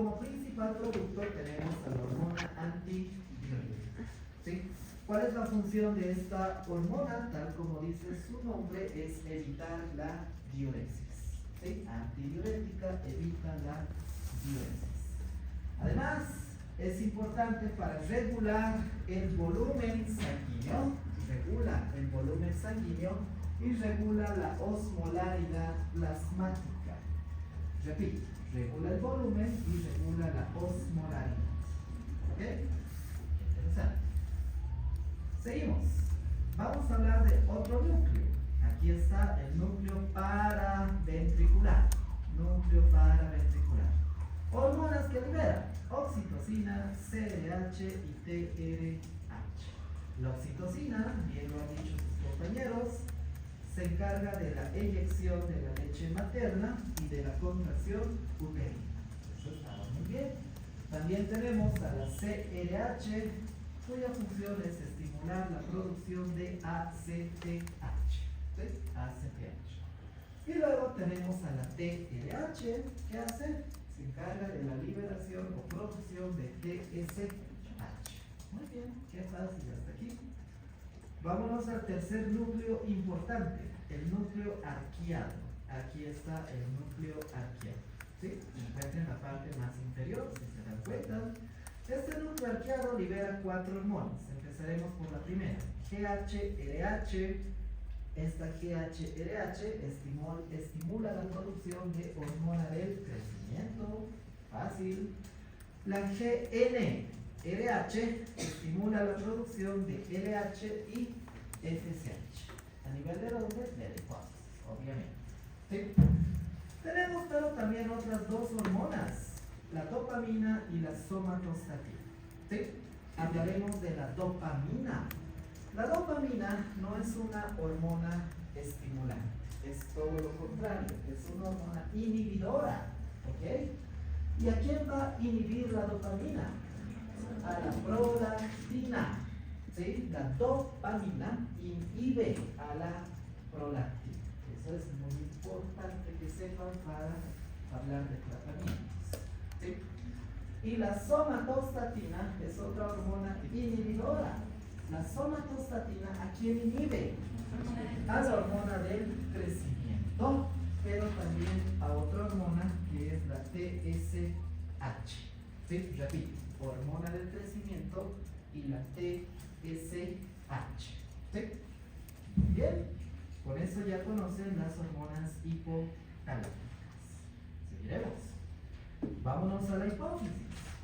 como principal producto tenemos a la hormona antidiurética. ¿Sí? ¿Cuál es la función de esta hormona? Tal como dice su nombre, es evitar la diuresis. ¿Sí? Antidiurética evita la diuresis. Además, es importante para regular el volumen sanguíneo, regula el volumen sanguíneo y regula la osmolaridad plasmática. Repito, regula el volumen y regula la osmolaridad. ¿Ok? Interesante. Seguimos. Vamos a hablar de otro núcleo. Aquí está el núcleo paraventricular. Núcleo paraventricular. Hormonas que liberan oxitocina, CRH y TRH. La oxitocina, bien lo han dicho sus compañeros, se encarga de la eyección de la leche materna y de la contracción uterina. Eso está muy bien. También tenemos a la CRH, cuya función es estimular la producción de ACTH. ¿Sí? ACTH. Y luego tenemos a la TRH, ¿qué hace? Se encarga de la liberación o producción de TSH. Muy bien, qué fácil hasta aquí. Vámonos al tercer núcleo importante, el núcleo arqueado. Aquí está el núcleo arqueado. ¿Sí? Se encuentra en la parte más inferior, si se dan cuenta. Este núcleo arqueado libera 4 hormonas. Empezaremos por la primera, GHRH. Esta GHRH estimula la producción de hormona del crecimiento. Fácil. La GNRH estimula la producción de LH y FSH. ¿A nivel de dónde? De hipófisis, obviamente. ¿Sí? Tenemos pero también otras dos hormonas, la dopamina y la somatostatina. ¿Sí? Hablaremos de la dopamina. La dopamina no es una hormona estimulante, es todo lo contrario, es una hormona inhibidora. ¿Ok? ¿Y a quién va a inhibir la dopamina? A la prolactina. ¿Sí? La dopamina inhibe a la prolactina. Eso es muy importante que sepan para hablar de tratamientos. ¿Sí? Y la somatostatina es otra hormona inhibidora. La somatostatina, ¿a quién inhibe? A la hormona del crecimiento, pero también a otra hormona que es la TSH. ¿Sí? Repito, hormona del crecimiento y la TSH. ¿Sí? Bien, por eso ya conocen las hormonas hipotalámicas. Seguiremos. Vámonos a la hipófisis.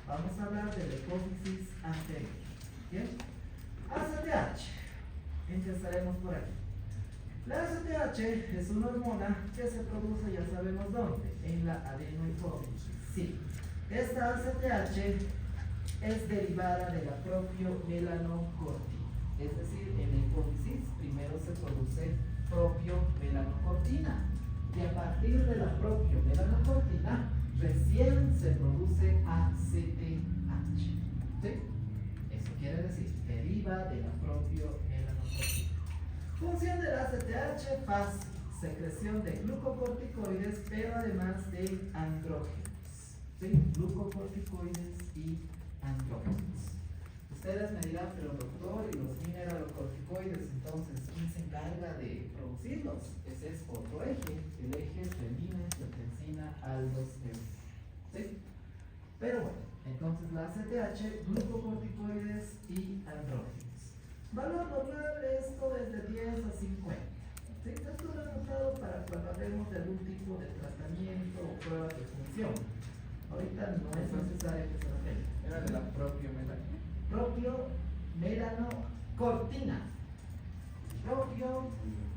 Vamos a hablar de la hipófisis anterior. ¿Bien? ACTH. Empezaremos por aquí. La ACTH es una hormona que se produce, ya sabemos dónde, en la adenohipófisis. Sí, esta ACTH es derivada de la propio melanocortina. Es decir, en la hipófisis primero se produce propio melanocortina y a partir de la propio melanocortina recién se produce ACTH. ¿Sí? Eso quiere decir, deriva de la propio melanocortina. Función de la ACTH, fácil, secreción de glucocorticoides, pero además de andrógenos. ¿Sí? Glucocorticoides y andrógenos. Ustedes me dirán, pero doctor, y los mineralocorticoides, entonces, ¿quién se encarga de producirlos? Ese es otro eje, el eje renina, angiotensina, aldosterona. ¿Sí? Pero bueno, entonces la ACTH, glucocorticoides y andrógenos. Valor normal, esto es de 10 a 50. ¿Sí? Esto lo he anotado para cuando hablemos de algún tipo de tratamiento o pruebas de función. Ahorita no es necesario que se lo tenga. Era de la propia melanina. Propio melanocortina. Propio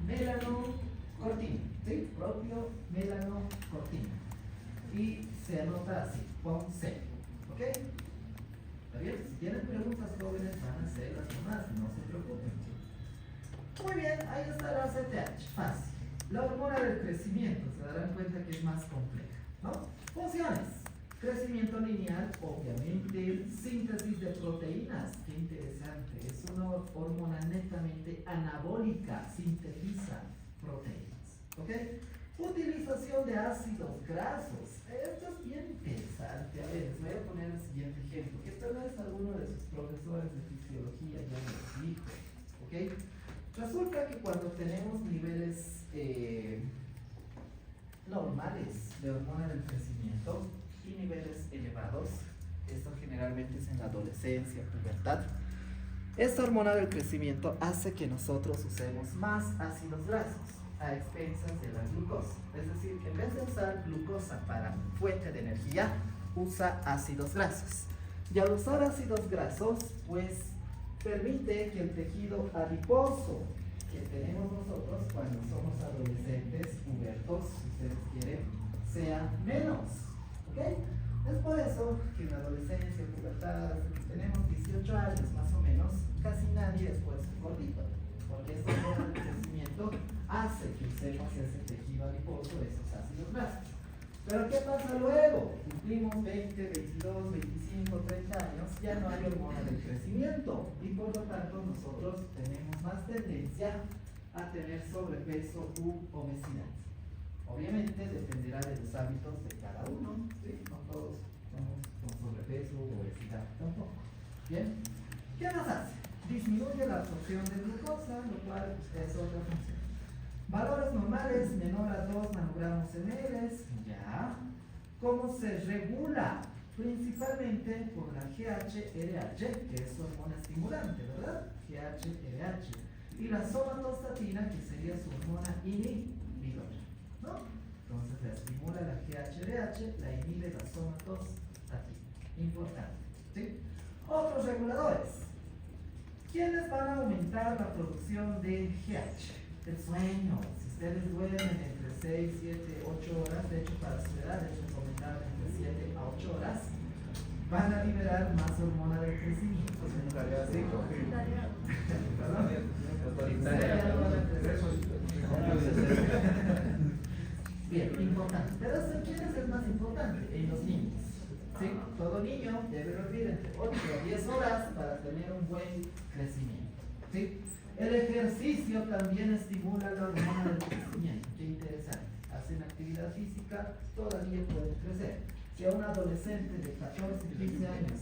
melanocortina. ¿Sí? Propio melanocortina. Y se anota así, con C. ¿Ok? ¿Está bien? Si tienen preguntas, jóvenes, van a hacerlas nomás, no se preocupen. Muy bien, ahí está la ACTH, fácil. La hormona del crecimiento, se darán cuenta que es más compleja, ¿no? Funciones. Crecimiento lineal, obviamente. Síntesis de proteínas, qué interesante. Es una hormona netamente anabólica, sintetiza proteínas. ¿Ok? Utilización de ácidos grasos. Esto es bien interesante. A ver, siguiente ejemplo, que tal vez alguno de sus profesores de fisiología ya les dijo, ¿ok? Resulta que cuando tenemos niveles normales de hormona del crecimiento y niveles elevados, esto generalmente es en la adolescencia, pubertad, esta hormona del crecimiento hace que nosotros usemos más ácidos grasos a expensas de la glucosa. Es decir, que en vez de usar glucosa para fuente de energía, usa ácidos grasos. Y al usar ácidos grasos, pues permite que el tejido adiposo que tenemos nosotros cuando somos adolescentes, pubertos, si ustedes quieren, sea menos. ¿Ok? Es por eso que en la adolescencia, pubertad, tenemos 18 años más o menos, casi nadie es pues gordito, porque esta hormona de crecimiento hace que usemos ese tejido adiposo, esos ácidos grasos. Pero ¿qué pasa luego? Cumplimos 20, 22, 25, 30 años, ya no hay hormona del crecimiento y por lo tanto nosotros tenemos más tendencia a tener sobrepeso u obesidad. Obviamente dependerá de los hábitos de cada uno, ¿sí? No todos somos con sobrepeso u obesidad tampoco. ¿Bien? ¿Qué más hace? Disminuye la absorción de glucosa, lo cual es otra función. Valores normales menor a 2 nanogramos ml, ya. ¿Cómo se regula? Principalmente por la GH-RH, que es su hormona estimulante, ¿verdad? GH-RH. Y la somatostatina, que sería su hormona inhibidora, ¿no? Entonces la estimula la GH-RH, la inhibe la somatostatina. Importante, ¿sí? Otros reguladores. ¿Quiénes van a aumentar la producción de GH? El sueño. Si ustedes duermen entre 6, 7, 8 horas, de hecho para su edad es recomendable entre 7 a 8 horas, van a liberar más hormona del crecimiento. Bien, importante. Pero ¿en quiénes es más importante? En los niños. ¿Sí? Todo niño debe dormir entre 8 a 10 horas para tener un buen crecimiento. ¿Sí? El ejercicio también estimula la hormona del crecimiento. Qué interesante. Hacen actividad física, todavía pueden crecer. Si a un adolescente de 14, 15 años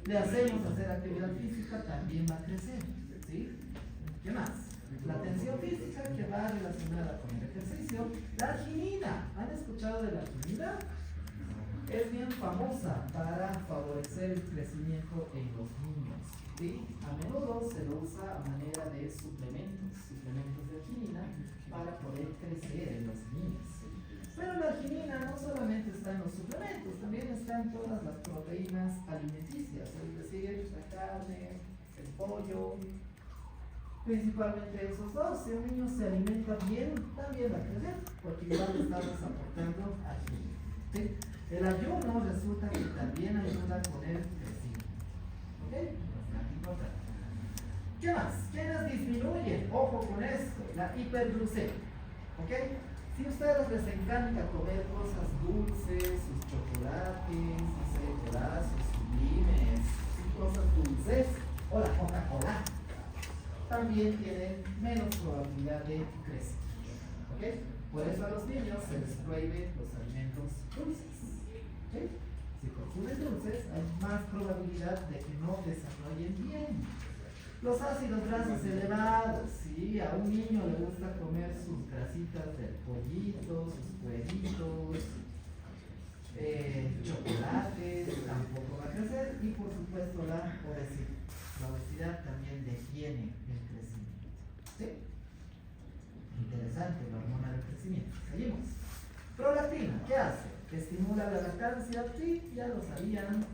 le hacemos hacer actividad física, también va a crecer. ¿Sí? ¿Qué más? La tensión física que va relacionada con el ejercicio. La arginina. ¿Han escuchado de la arginina? Es bien famosa para favorecer el crecimiento en los niños. ¿Sí? A menudo se lo usa a manera de suplementos de arginina para poder crecer en los niños. Pero la arginina no solamente está en los suplementos, también está en todas las proteínas alimenticias, es decir, la carne, el pollo, principalmente esos dos. Si un niño se alimenta bien, también va a crecer, porque igual le estamos aportando arginina. ¿Sí? El ayuno resulta que también ayuda con el crecimiento. ¿Ok? Bastante importante. ¿Qué más? ¿Quiénes disminuyen? Ojo con esto, la hiperglucemia. ¿Ok? Si a ustedes les encanta comer cosas dulces, sus chocolates, no sé, sus sublimes, cosas dulces, o la Coca-Cola, también tienen menos probabilidad de crecer. ¿Ok? Por eso a los niños se les prohíben los alimentos dulces. ¿Sí? Si consumen dulces, hay más probabilidad de que no desarrollen bien. Los ácidos grasos elevados, ¿sí? A un niño le gusta comer sus grasitas del pollito, sus huevitos, chocolates, tampoco va a crecer. Y por supuesto la obesidad. La obesidad también detiene el crecimiento. ¿Sí? Interesante la hormona del crecimiento. Seguimos. Prolactina, ¿qué hace? Estimula la lactancia, sí, ya lo sabían.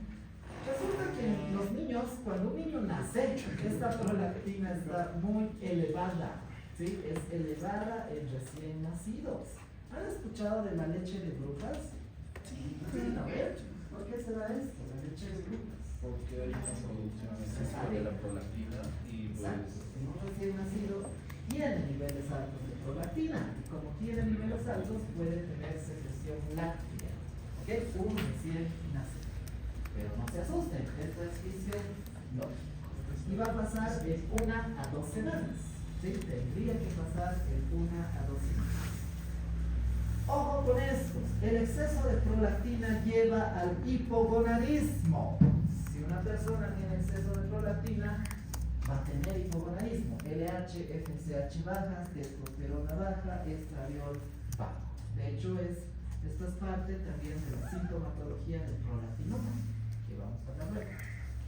Resulta que los niños, cuando un niño nace, esta prolactina está muy elevada, ¿sí? Es elevada en recién nacidos. ¿Han escuchado de la leche de brujas? Sí, a ver, ¿por qué se da esto, la leche de brujas? Porque hay una producción excesiva de la prolactina y pues... En un recién nacido tiene niveles altos de prolactina y como tiene niveles altos puede tener secreción láctea. ¿Ok? Un recién nacido. Pero no se asusten, esto es fisiológico. Y va a pasar de 1 a 2 semanas. ¿Sí? Tendría que pasar de 1 a 2 semanas. Ojo con esto, el exceso de prolactina lleva al hipogonadismo. una persona tiene exceso de prolactina, va a tener hipogonadismo, LH, FSH bajas, testosterona baja, estradiol bajo. De hecho, esto es parte también de la sintomatología del prolactinoma, que vamos a hablar luego.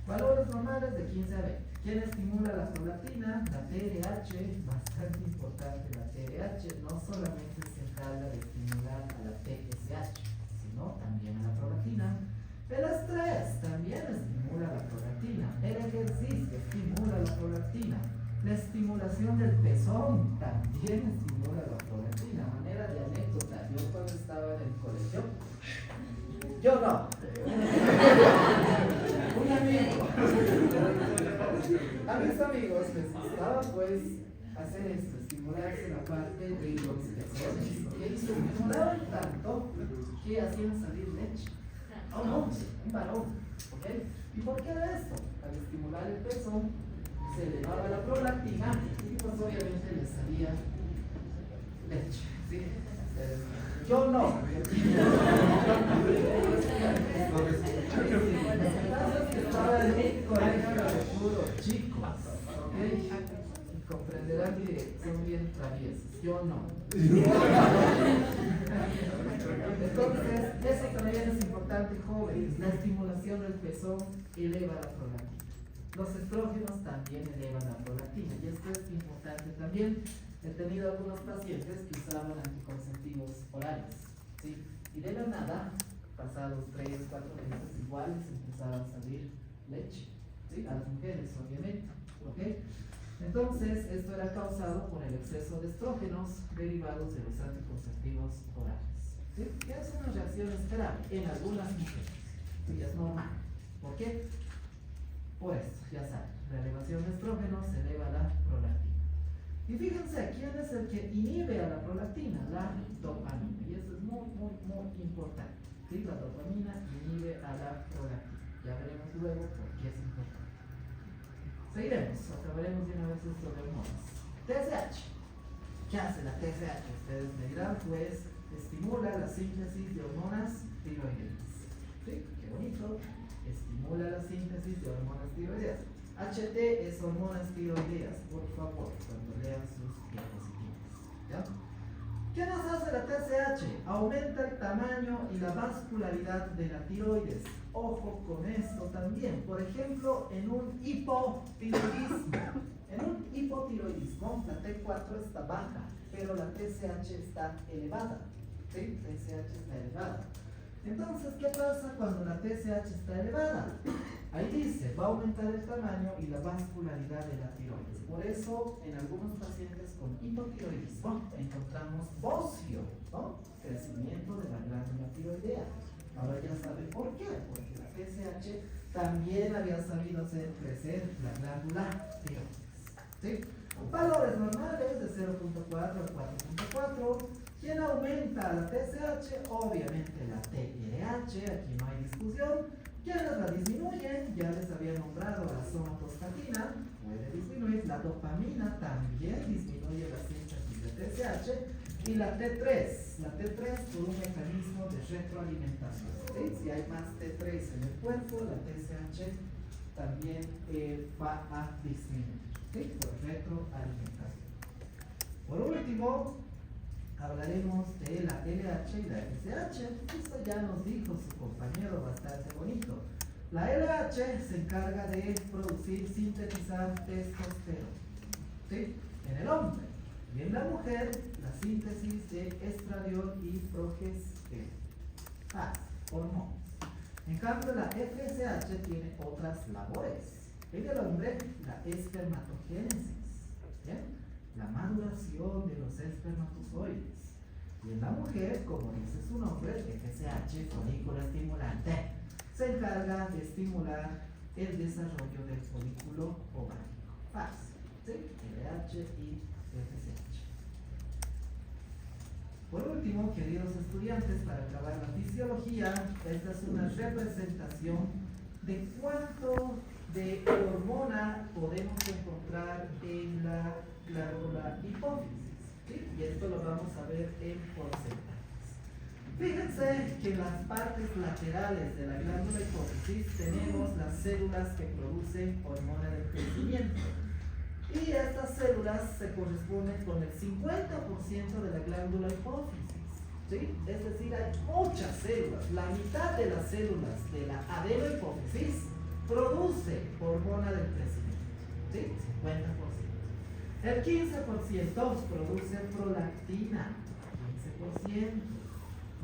Valores normales de 15 a 20. ¿Quién estimula la prolactina? La TRH, bastante importante la TRH, no solamente se encarga de estimular a la TSH, sino también a la prolactina. El estrés también estimula la prolactina. El ejercicio estimula la prolactina. La estimulación del pezón también estimula la prolactina. Manera de anécdota, yo cuando estaba en el colegio, yo no. Un amigo. A mis amigos les gustaba pues hacer esto, estimularse la parte de los pezones. Y se estimulaban tanto que hacían salir leche. A un hombre, un varón. ¿Ok? ¿Y por qué era esto? Al estimular el pezón se elevaba la prolactina y pues obviamente le salía leche. ¿Sí? Yo no. Estaba en un colegio de puros chicos, ¿ok? Y comprenderán que son bien traviesos. Yo no. Entonces, eso también es importante, jóvenes. La estimulación del pezón eleva la prolactina. Los estrógenos también elevan la prolactina. Y esto es importante también. He tenido algunos pacientes que usaban anticonceptivos orales, ¿sí? Y de la nada, pasados 3, 4 meses, igual les empezaba a salir leche, ¿sí? A las mujeres, obviamente, ¿ok? Entonces, esto era causado por el exceso de estrógenos derivados de los anticonceptivos orales, ¿sí? Y es una reacción esperable en algunas mujeres, ¿sí? Es normal. ¿Por qué? Por esto, ya saben, la elevación de estrógenos eleva la prolactina. Y fíjense, ¿quién es el que inhibe a la prolactina? La dopamina. Y eso es muy, muy, muy importante, ¿sí? La dopamina inhibe a la prolactina. Ya veremos luego por qué es importante. Seguiremos, acabaremos de una vez esto de hormonas. TSH. ¿Qué hace la TSH? Ustedes me dirán, pues estimula la síntesis de hormonas tiroideas. ¿Sí? Qué bonito. Estimula la síntesis de hormonas tiroideas. HT es hormonas tiroideas, por favor, cuando lean sus diapositivas. ¿Ya? ¿Qué nos hace la TSH? Aumenta el tamaño y la vascularidad de la tiroides. Ojo con esto también. Por ejemplo, en un hipotiroidismo. En un hipotiroidismo, la T4 está baja, pero la TSH está elevada. ¿Sí? TSH está elevada. Entonces, ¿qué pasa cuando la TSH está elevada? Ahí dice, va a aumentar el tamaño y la vascularidad de la tiroides. Por eso, en algunos pacientes con hipotiroidismo encontramos bocio, ¿no? Crecimiento de la glándula tiroidea. Ahora ya saben por qué, porque la TSH también había sabido hacer crecer la glándula tiroides. ¿Sí? Valores normales de 0.4 a 4.4. ¿Quién aumenta la TSH? Obviamente la TRH, aquí no hay discusión. ¿Quiénes la disminuyen? Ya les había nombrado la somatostatina, puede disminuir. La dopamina también disminuye la síntesis de TSH. Y la T3 por un mecanismo de retroalimentación. ¿Sí? Si hay más T3 en el cuerpo, la TSH también va a disminuir, ¿sí? Por retroalimentación. Por último, hablaremos de la LH y la FSH. Esto ya nos dijo su compañero bastante bonito. La LH se encarga de producir, sintetizar testosterona, ¿sí? En el hombre. Y en la mujer, la síntesis de estradiol y progesterona, hormonas. En cambio, la FSH tiene otras labores. En el hombre, la espermatogénesis, ¿bien? La maduración de los espermatozoides. Y en la mujer, como dice su nombre, FSH, folículo estimulante, se encarga de estimular el desarrollo del folículo ovárico. Fácil, ¿sí? LH y FSH. Por último, queridos estudiantes, para acabar la fisiología, esta es una representación de cuánto de hormona podemos encontrar en la glándula hipófisis, ¿sí? Y esto lo vamos a ver en porcentajes. Fíjense que en las partes laterales de la glándula hipófisis tenemos las células que producen hormona del crecimiento. Y estas células se corresponden con el 50% de la glándula hipófisis. ¿Sí? Es decir, hay muchas células. La mitad de las células de la adenohipófisis produce hormona del crecimiento. ¿Sí? 50%. El 15% produce prolactina. 15%.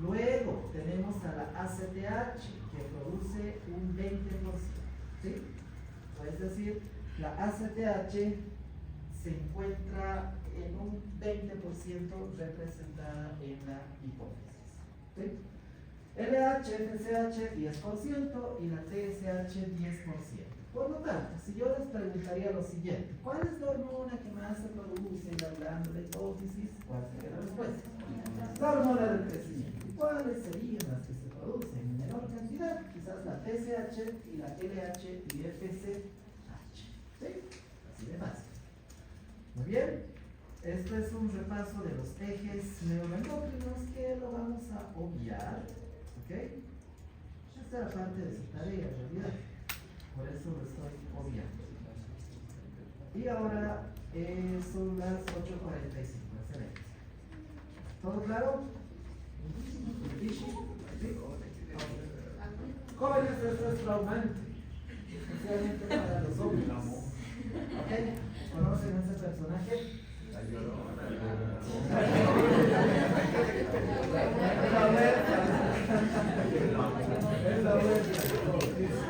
Luego tenemos a la ACTH que produce un 20%. ¿Sí? Es decir, la ACTH se encuentra en un 20% representada en la hipófisis. ¿Sí? LH, FSH 10% y la TSH 10%. Por lo tanto, si yo les preguntaría lo siguiente, ¿cuál es la hormona que más se produce en la glándula hipófisis? ¿Cuál sería la respuesta? La hormona del crecimiento. ¿Cuáles serían las que se producen en menor cantidad? Quizás la TSH y la LH y FSH. ¿Sí? Así de fácil. Muy bien. Este es un repaso de los ejes neuroendocrinos que lo vamos a obviar. ¿Ok? Esta era parte de su tarea en realidad. Por eso lo estoy obviando. Y ahora son las 8:45. Excelente. ¿Todo claro? ¿Sí? Jóvenes, esto es traumante. Especialmente para los hombres. ¿Ok? ¿Conocen a ese personaje?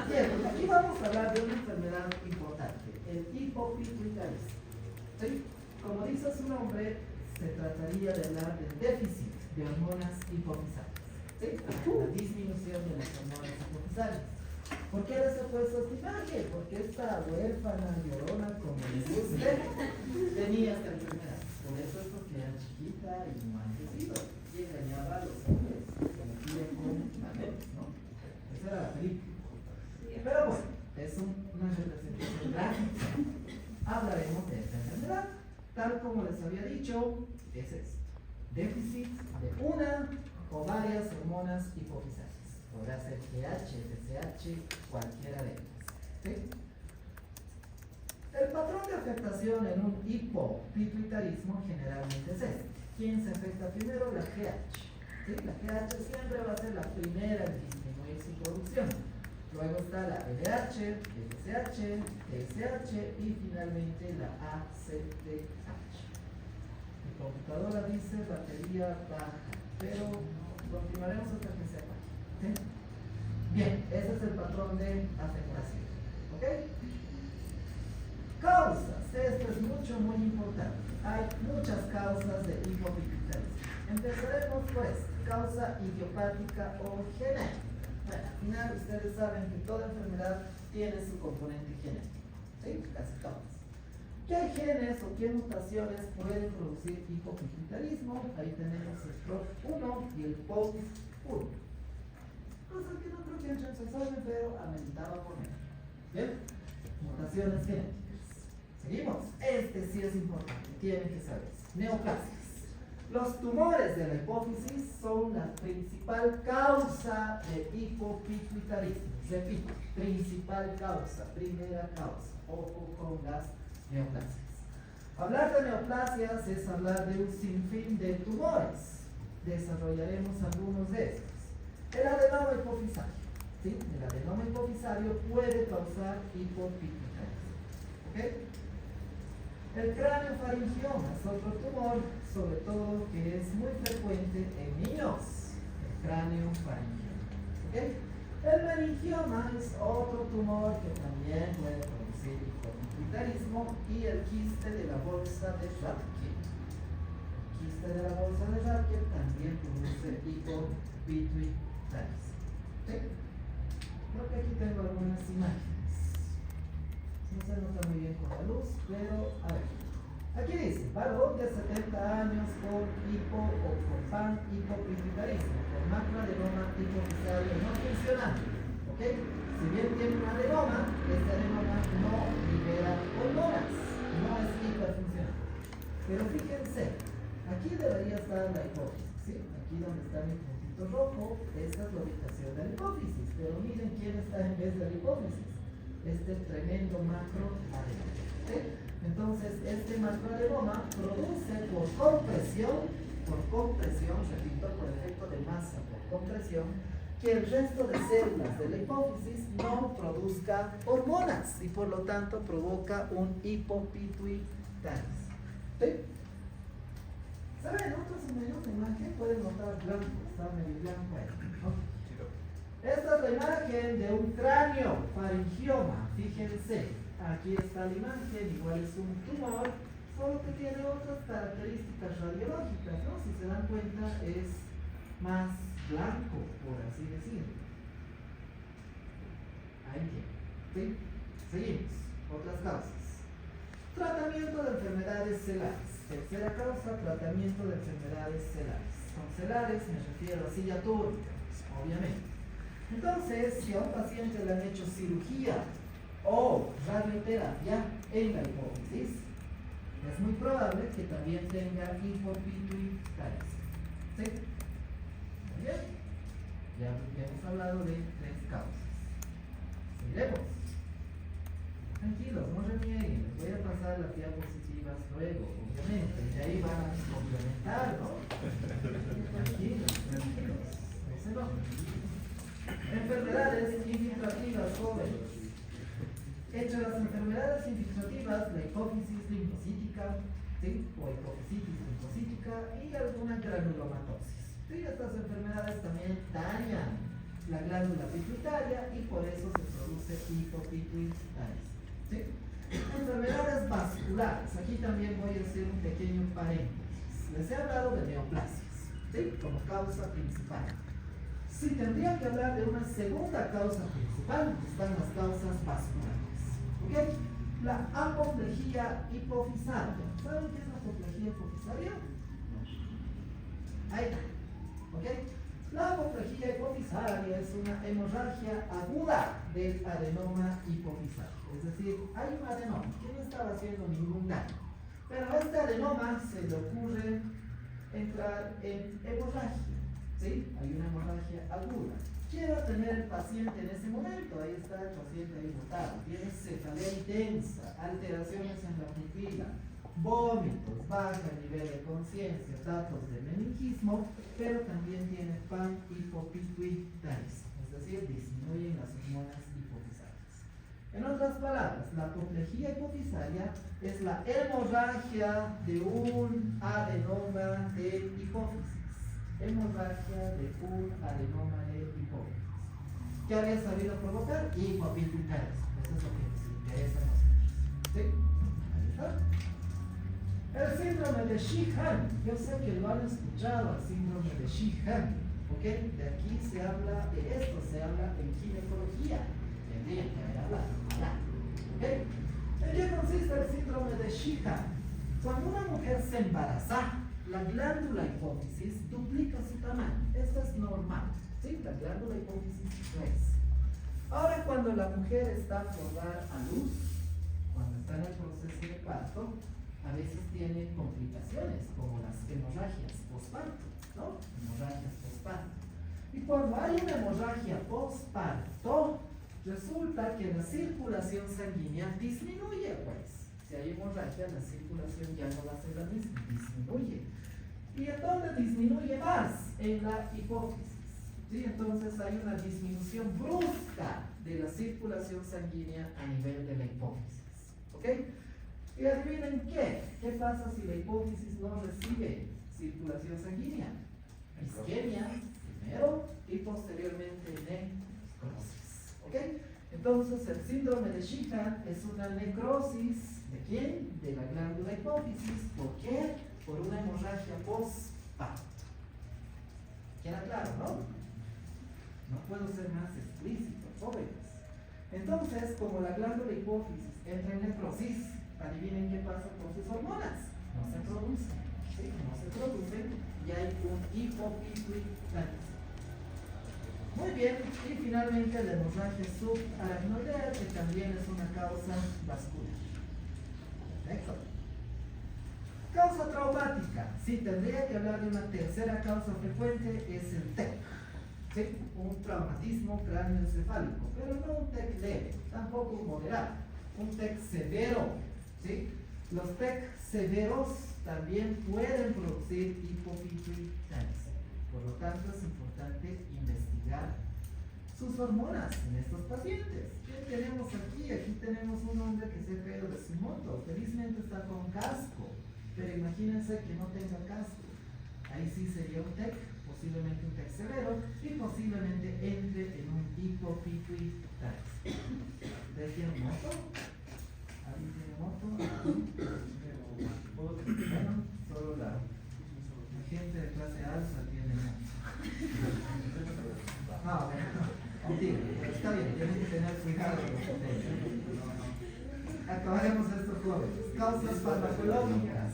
Bien, aquí vamos a hablar de una enfermedad importante, el hipopituitarismo. ¿Sí? Como dice su nombre, se trataría de hablar del déficit de hormonas hipofisales. ¿Sí? La disminución de las hormonas hipofisales. ¿Por qué les he puesto esta imagen? Porque esta huérfana, llorona, como les guste, tenía esta enfermedad. Por eso es porque era chiquita y no ha crecido. Y engañaba a los hombres, se metía con maneras, ¿no? Esa era la película. Pero bueno, es una representación gráfica. Hablaremos de esta enfermedad. Tal como les había dicho, es esto. Déficit de una o varias hormonas hipofisales. Podrá ser TH, FSH, cualquiera de ellas. ¿Sí? El patrón de afectación en un hipopituitarismo generalmente es este. ¿Quién se afecta primero? La GH. ¿Sí? La GH siempre va a ser la primera en disminuir su producción. Luego está la LH, FSH, TSH y finalmente la ACTH. Mi computadora dice batería baja, pero continuaremos hasta que sea baja. ¿Sí? Bien, ese es el patrón de afectación. ¿Ok? Causas. Esto es muy importante. Hay muchas causas de hipopituitarismo. Empezaremos pues, causa idiopática o genética. Bueno, al final ustedes saben que toda enfermedad tiene su componente genético. ¿Sí? Casi todas. ¿Qué genes o qué mutaciones pueden producir hipopituitarismo? Ahí tenemos el PROF1 y el POX1. Cosas que no creo que entren se saben, pero ameritaba poner. ¿Bien? Mutaciones genéticas. Seguimos. Este sí es importante, tienen que saber. Neoplasias. Los tumores de la hipófisis son la principal causa de hipopituitarismo. Repito, principal causa, primera causa. Ojo con las neoplasias. Hablar de neoplasias es hablar de un sinfín de tumores. Desarrollaremos algunos de estos. El adenoma hipofisario. ¿Sí? El adenoma hipofisario puede causar hipopituitarismo. ¿Ok? El cráneo faringioma es otro tumor, sobre todo que es muy frecuente en niños. El cráneo faringioma. ¿Ok? El meningioma es otro tumor que también puede producir hipopituitarismo y el quiste de la bolsa de Rathke. El quiste de la bolsa de Rathke también produce hipopituitarismo. ¿Sí? Creo que aquí tengo algunas imágenes. No se nota muy bien con la luz, pero a ver. Aquí dice, varón de 70 años con hipopituitarismo, con macroadenoma hipofisario no funcionando. ¿Ok? Si bien tiene un adenoma, este adenoma no libera hormonas, no es hiperfuncional. Pero fíjense, aquí debería estar la hipófisis, ¿sí? Aquí donde está mi puntito punto rojo, esta es la ubicación de la hipófisis, pero miren quién está en vez de la hipófisis, este tremendo macroadenoma. ¿Sí? Entonces, este macroadenoma produce por compresión, repito, por efecto de masa por compresión, que el resto de células de la hipófisis no produzca hormonas y por lo tanto provoca un hipopituitaris. ¿Sí? ¿Saben? Otros medios de imagen pueden notar blanco, está medio blanco ahí, ¿no? Esta es la imagen de un cráneo faringioma, fíjense, aquí está la imagen, igual es un tumor, solo que tiene otras características radiológicas, ¿no? Si se dan cuenta es más blanco, por así decirlo. Ahí tiene, ¿sí? Seguimos, otras causas. Tratamiento de enfermedades celares. Tercera causa, tratamiento de enfermedades celares. Con celares me refiero a silla túrgica, obviamente. Entonces, si a un paciente le han hecho cirugía o radioterapia en la hipófisis, es muy probable que también tenga hipopituitaris. ¿Sí? Muy bien. Ya hemos hablado de 3 causas. Seguiremos. Tranquilos, no renieguen, les voy a pasar las diapositivas luego, obviamente, y ahí van a complementar, ¿no? Tranquilos, no se enojen. Enfermedades infiltrativas jóvenes. Entre las enfermedades infiltrativas, la hipófisis linfocítica, ¿sí? O hipofisitis linfocítica y alguna granulomatosis. ¿Sí? Estas enfermedades también dañan la glándula pituitaria y por eso se produce hipopituitaris. ¿Sí? Enfermedades vasculares. Aquí también voy a hacer un pequeño paréntesis. Les he hablado de neoplasias, ¿sí? Como causa principal. Si tendría que hablar de una segunda causa principal, están las causas vasculares. ¿Ok? La apoplejía hipofisaria. ¿Saben qué es la apoplejía hipofisaria? Ahí está. ¿Ok? La apoplejía hipofisaria es una hemorragia aguda del adenoma hipofisario. Es decir, hay un adenoma que no estaba haciendo ningún daño, pero a este adenoma se le ocurre entrar en hemorragia. ¿Sí? Hay una hemorragia aguda. Quiero tener el paciente en ese momento, ahí está el paciente ahí botado, tiene cefalea intensa, alteraciones en la pupila, vómitos, baja nivel de conciencia, datos de meningismo, pero también tiene panhipopituitaris, es decir, disminuyen las hormonas hipofisarias. En otras palabras, la apoplejía hipofisaria es la hemorragia de un adenoma de hipófisis. Hemorragia de un adenoma de hipófisis. ¿Qué había sabido provocar? Hipopituitaris. Eso es lo que nos interesa a nosotros. ¿Sí? Ahí está. El síndrome de Sheehan. Yo sé que lo han escuchado, el síndrome de Sheehan. ¿Ok? De aquí se habla, de esto se habla en ginecología. Tendría que haber hablado. ¿Ok? ¿En qué consiste el síndrome de Sheehan? Cuando una mujer se embaraza, la glándula hipófisis duplica su tamaño. Esto es normal. ¿Sí? La glándula hipófisis crece. Ahora, cuando la mujer está por dar a luz, cuando está en el proceso de parto, a veces tiene complicaciones como las hemorragias postparto, ¿no? Hemorragias postparto. Y cuando hay una hemorragia postparto, resulta que la circulación sanguínea disminuye, pues. Si hay hemorragia, la circulación ya no va a ser la misma, disminuye. ¿Y en dónde disminuye más? En la hipófisis. ¿Sí? Entonces hay una disminución brusca de la circulación sanguínea a nivel de la hipófisis. ¿Ok? Y adivinen qué pasa si la hipófisis no recibe circulación sanguínea. Isquemia primero y posteriormente necrosis. ¿Ok? Entonces el síndrome de Sheehan es una necrosis. ¿De quién? De la glándula hipófisis. ¿Por qué? Por una hemorragia postparto. ¿Queda claro, no? No puedo ser más explícito, jóvenes. Entonces, como la glándula hipófisis entra en necrosis, adivinen qué pasa con sus hormonas. No se producen. ¿Sí? No se producen y hay un hipopituitaris. Muy bien, y finalmente la hemorragia subaracnoidea, que también es una causa vascular. Perfecto. Causa traumática. Si tendría que hablar de una tercera causa frecuente, es el TEC. ¿Sí? Un traumatismo cráneoencefálico, pero no un TEC leve, tampoco un moderado, un TEC severo. ¿Sí? Los TEC severos también pueden producir hipopituitaria. Por lo tanto, es importante investigar sus hormonas en estos pacientes. ¿Qué tenemos aquí? Aquí tenemos un hombre que se ha caído de su moto. Felizmente está con casco, pero imagínense que no tenga casco. Ahí sí sería un TEC, posiblemente un TEC severo, y posiblemente entre en un hipopituitaria. ¿De quién moto? ¿Alguien tiene moto? Bueno, solo la gente de clase alta tiene moto. No, mentira, pero está bien, tienen que tener cuidado con los potenciales. Acabaremos estos jóvenes. Causas farmacológicas.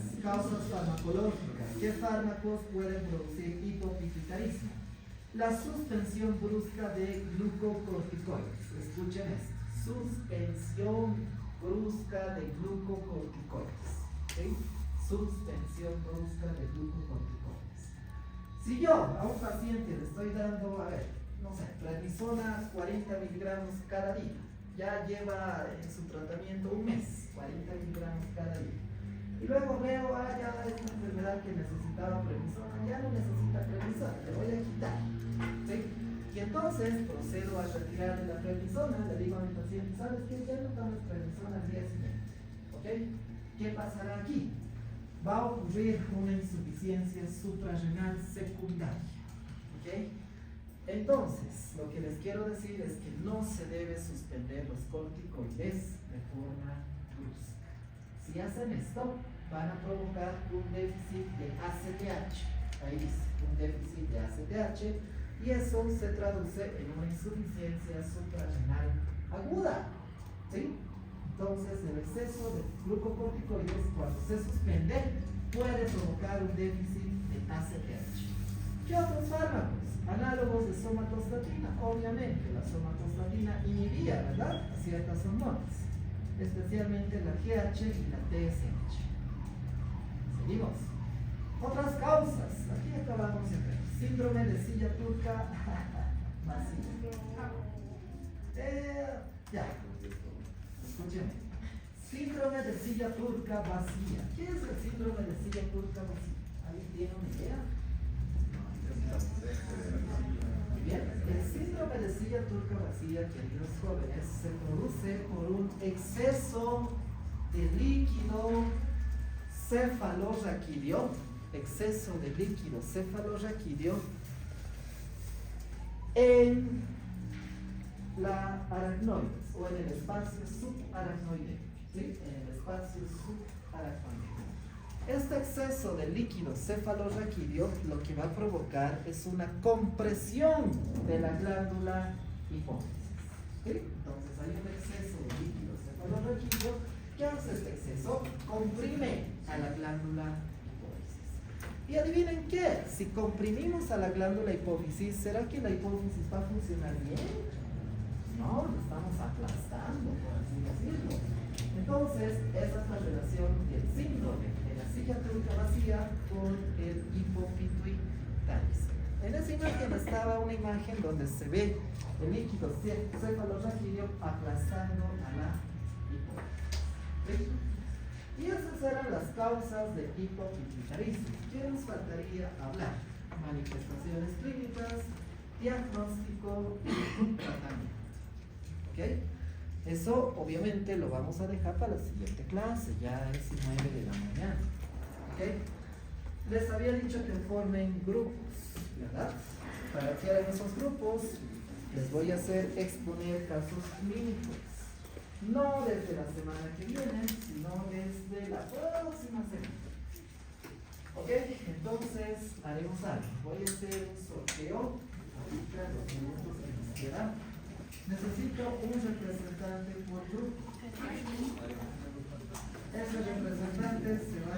¿Qué fármacos pueden producir hipopituitarismo? La suspensión brusca de glucocorticoides. Escuchen esto. Suspensión brusca de glucocorticoides. ¿Sí? Suspensión brusca de glucocorticoides. Si yo a un paciente le estoy dando, no sé, prednisona 40 miligramos cada día, ya lleva en su tratamiento un mes, 40 miligramos cada día, y luego veo, ya esta enfermedad que necesitaba prednisona, ya no necesita prednisona, le voy a quitar, ¿sí? Y entonces procedo a retirarle la prednisona, le digo a mi paciente, ¿sabes qué? Ya no tomas prednisona al día siguiente, ¿ok? ¿Qué pasará aquí? Va a ocurrir una insuficiencia suprarrenal secundaria, ¿ok? Entonces, lo que les quiero decir es que no se debe suspender los corticoides de forma brusca. Si hacen esto, van a provocar un déficit de ACTH, ahí dice, un déficit de ACTH, y eso se traduce en una insuficiencia suprarrenal aguda, ¿sí? Entonces, el exceso de glucocorticoides, cuando se suspende, puede provocar un déficit de ACTH. ¿Qué otros fármacos? Análogos de somatostatina. Obviamente, la somatostatina inhibía, ¿verdad?, a ciertas hormonas, especialmente la GH y la TSH. Seguimos. Otras causas. Aquí acabamos de ver. Síndrome de silla turca vacía. Ya. Escúcheme. Síndrome de silla turca vacía. ¿Qué es el síndrome de silla turca vacía? ¿Alguien tiene una idea? Muy bien. El síndrome de silla turca vacía, queridos jóvenes, se produce por un exceso de líquido cefalorraquídeo, en la aracnoides o en el espacio subaracnoideo, ¿sí? En el espacio subaracnoideo. Este exceso de líquido cefalorraquídeo lo que va a provocar es una compresión de la glándula hipófisis, ¿sí? Entonces hay un exceso de líquido cefalorraquídeo. ¿Qué hace este exceso? Comprime a la glándula hipófisis. Y adivinen qué, si comprimimos a la glándula hipófisis, ¿será que la hipófisis va a funcionar bien? No, lo estamos aplastando, por así decirlo. Entonces, esa es la relación del síndrome de la silla turca vacía con el hipopituitarismo. En esa imagen estaba una imagen donde se ve el líquido cefalorraquídeo aplastando a la hipófisis. ¿Sí? Y esas eran las causas del hipopituitarismo. ¿Qué nos faltaría hablar? Manifestaciones clínicas, diagnóstico y tratamiento. ¿Ok? Eso obviamente lo vamos a dejar para la siguiente clase, ya es 9 de la mañana. ¿Ok? Les había dicho que formen grupos, ¿verdad? Para que hagan esos grupos, les voy a hacer exponer casos clínicos. No desde la semana que viene, sino desde la próxima semana. ¿Ok? Entonces, haremos algo. Voy a hacer un sorteo. Ahorita, los minutos que nos quedan. Necesito un representante por grupo. Ese representante se va a